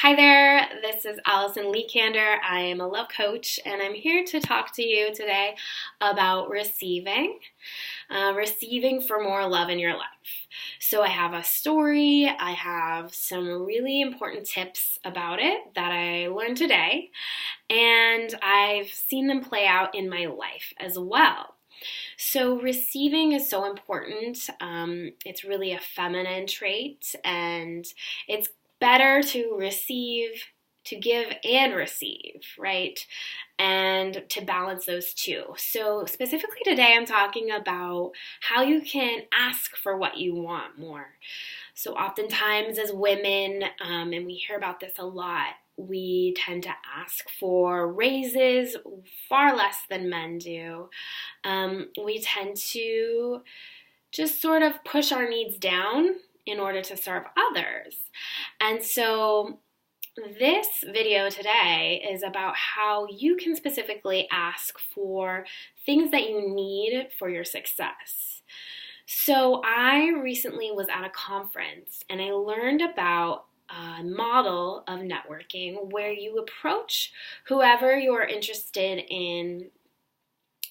Hi there, this is Allison Leekander. I am a love coach and I'm here to talk to you today about receiving for more love in your life. So I have a story, I have some really important tips about it that I learned today, and I've seen them play out in my life as well. So receiving is so important. It's really a feminine trait, and it's better to receive, to give and receive, right? And to balance those two. So specifically today, I'm talking about how you can ask for what you want more. So oftentimes as women, and we hear about this a lot, we tend to ask for raises far less than men do. We tend to just sort of push our needs down in order to serve others. And so this video today is about how you can specifically ask for things that you need for your success. So I recently was at a conference and I learned about a model of networking where you approach whoever you're interested in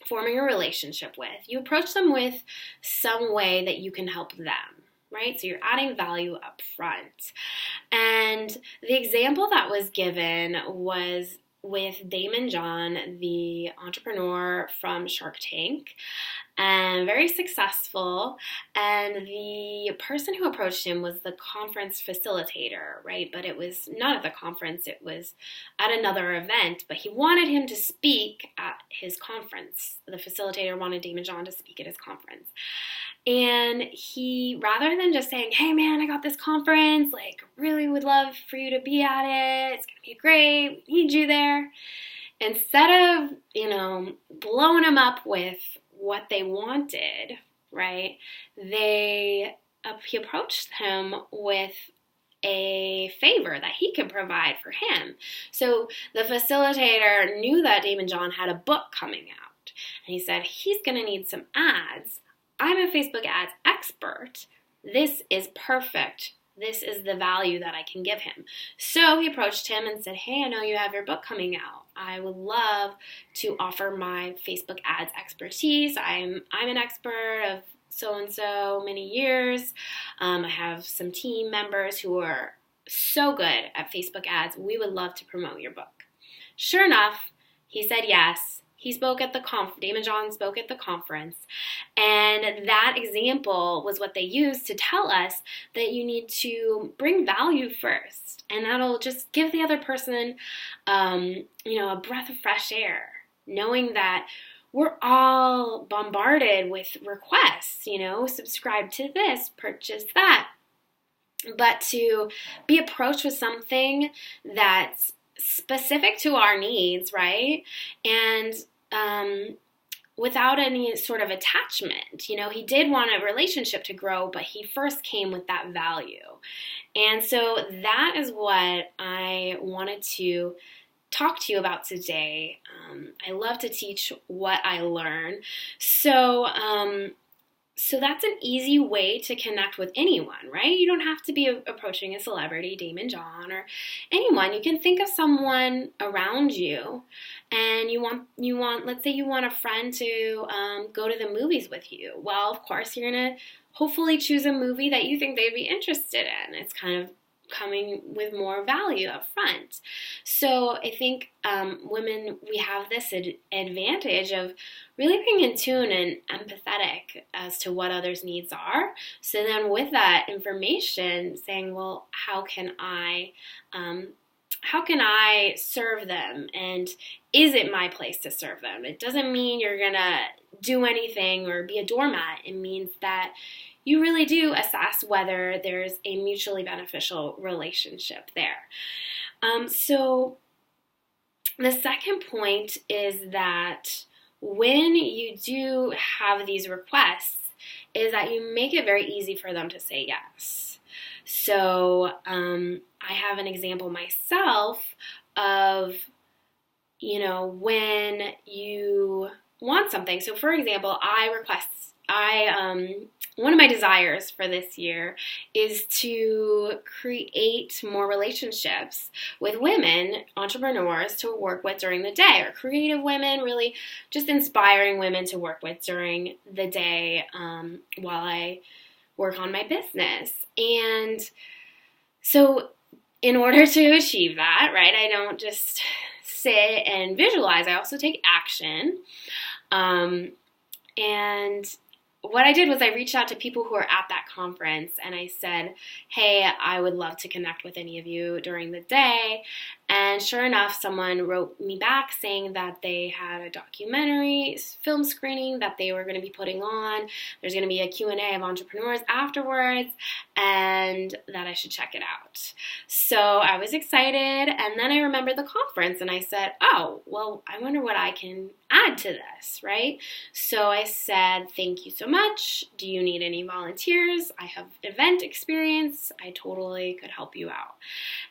forming a relationship with. You approach them with some way that you can help them, right? So you're adding value up front. And the example that was given was with Daymond John, the entrepreneur from Shark Tank, and very successful. And the person who approached him was the conference facilitator, right? But it was not at the conference, it was at another event. But he wanted him to speak at his conference. The facilitator wanted Daymond John to speak at his conference. And he, rather than just saying, hey man, I got this conference, like really would love for you to be at it, it's gonna be great, we need you there. Instead of, blowing him up with what they wanted, right, he approached him with a favor that he could provide for him. So the facilitator knew that Daymond John had a book coming out. And he said, he's gonna need some ads. I'm a Facebook ads expert. This is perfect. This is the value that I can give him. So he approached him and said, hey, I know you have your book coming out. I would love to offer my Facebook ads expertise. I'm an expert of so-and-so many years. I have some team members who are so good at Facebook ads. We would love to promote your book. Sure enough, he said yes. He spoke at the Daymond John spoke at the conference, and that example was what they used to tell us that you need to bring value first, and that'll just give the other person, a breath of fresh air, knowing that we're all bombarded with requests, subscribe to this, purchase that, but to be approached with something that's specific to our needs, right? And without any sort of attachment. He did want a relationship to grow, but he first came with that value. And so that is what I wanted to talk to you about today. I love to teach what I learn. So that's an easy way to connect with anyone, right? You don't have to be approaching a celebrity, Daymond John, or anyone. You can think of someone around you, and you want. Let's say you want a friend to go to the movies with you. Well, of course, you're gonna hopefully choose a movie that you think they'd be interested in. It's kind of coming with more value up front. So I think women, we have this advantage of really being in tune and empathetic as to what others' needs are. So then with that information, saying, well, how can I serve them? And is it my place to serve them? It doesn't mean you're gonna do anything or be a doormat. It means that you really do assess whether there's a mutually beneficial relationship there. So the second point is that when you do have these requests, is that you make it very easy for them to say yes. So I have an example myself of, when you want something. So for example, I one of my desires for this year is to create more relationships with women entrepreneurs to work with during the day, or creative women, really just inspiring women to work with during the day while I work on my business. And so in order to achieve that, right, I don't just sit and visualize, I also take action. And what I did was I reached out to people who were at that conference and I said, hey, I would love to connect with any of you during the day. And sure enough, someone wrote me back saying that they had a documentary film screening that they were going to be putting on. There's going to be a Q&A of entrepreneurs afterwards, and that I should check it out. So I was excited, and then I remembered the conference, and I said, oh, well, I wonder what I can add to this, right? So I said, thank you so much. Do you need any volunteers? I have event experience. I totally could help you out.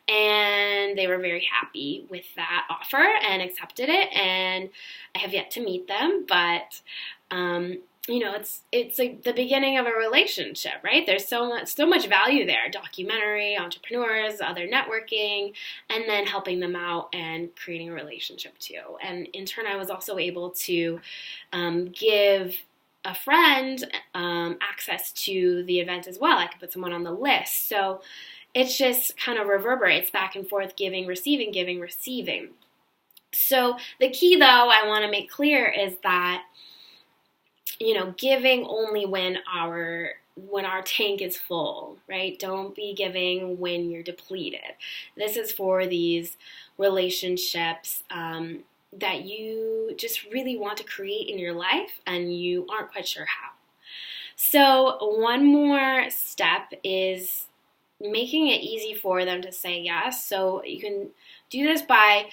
And they were very happy with that offer and accepted it. And I have yet to meet them, but it's like the beginning of a relationship, right? There's so much value there. Documentary, entrepreneurs, other networking, and then helping them out and creating a relationship too. And in turn, I was also able to give a friend access to the event as well. I could put someone on the list. So it's just kind of reverberates back and forth, giving, receiving. So the key, though, I want to make clear is that, giving only when our tank is full, right? Don't be giving when you're depleted. This is for these relationships that you just really want to create in your life and you aren't quite sure how. So one more step is making it easy for them to say yes. So you can do this by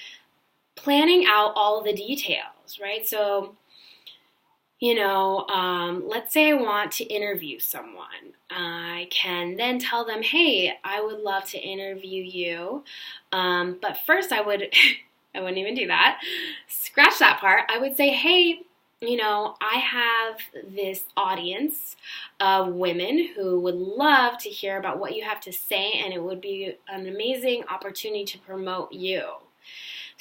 planning out all of the details, right? So, let's say I want to interview someone. I can then tell them, hey, I would love to interview you. But first I wouldn't even do that. Scratch that part. I would say, hey, I have this audience of women who would love to hear about what you have to say, and it would be an amazing opportunity to promote you.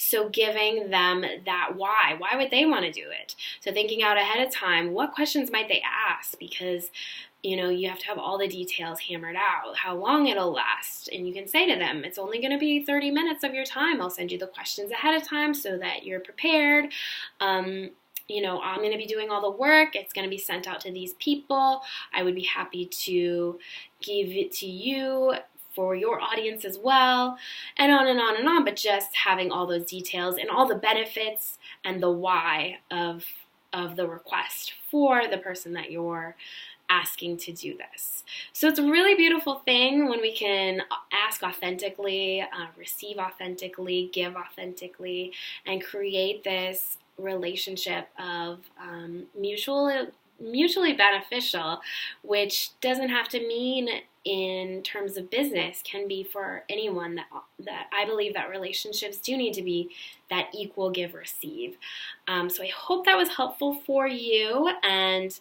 So giving them that why would they want to do it? So thinking out ahead of time, what questions might they ask? Because, you have to have all the details hammered out, how long it'll last. And you can say to them, it's only going to be 30 minutes of your time. I'll send you the questions ahead of time so that you're prepared. I'm going to be doing all the work. It's going to be sent out to these people. I would be happy to give it to you for your audience as well, and on and on and on, but just having all those details and all the benefits and the why of the request for the person that you're asking to do this. So it's a really beautiful thing when we can ask authentically, receive authentically, give authentically, and create this relationship of mutually beneficial, which doesn't have to mean in terms of business, can be for anyone that I believe that relationships do need to be that equal give receive. So I hope that was helpful for you, and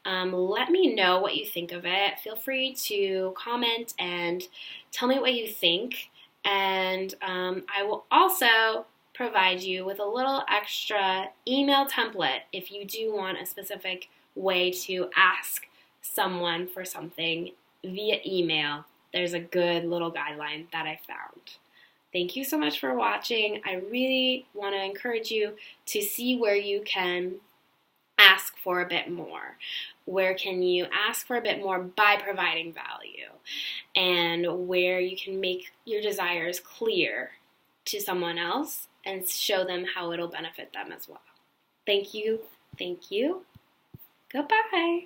let me know what you think of it. Feel free to comment and tell me what you think, and I will also provide you with a little extra email template if you do want a specific way to ask someone for something via email. There's a good little guideline that I found. Thank you so much for watching. I really want to encourage you to see where you can ask for a bit more. Where can you ask for a bit more by providing value? And where you can make your desires clear to someone else and show them how it'll benefit them as well. Thank you. Goodbye.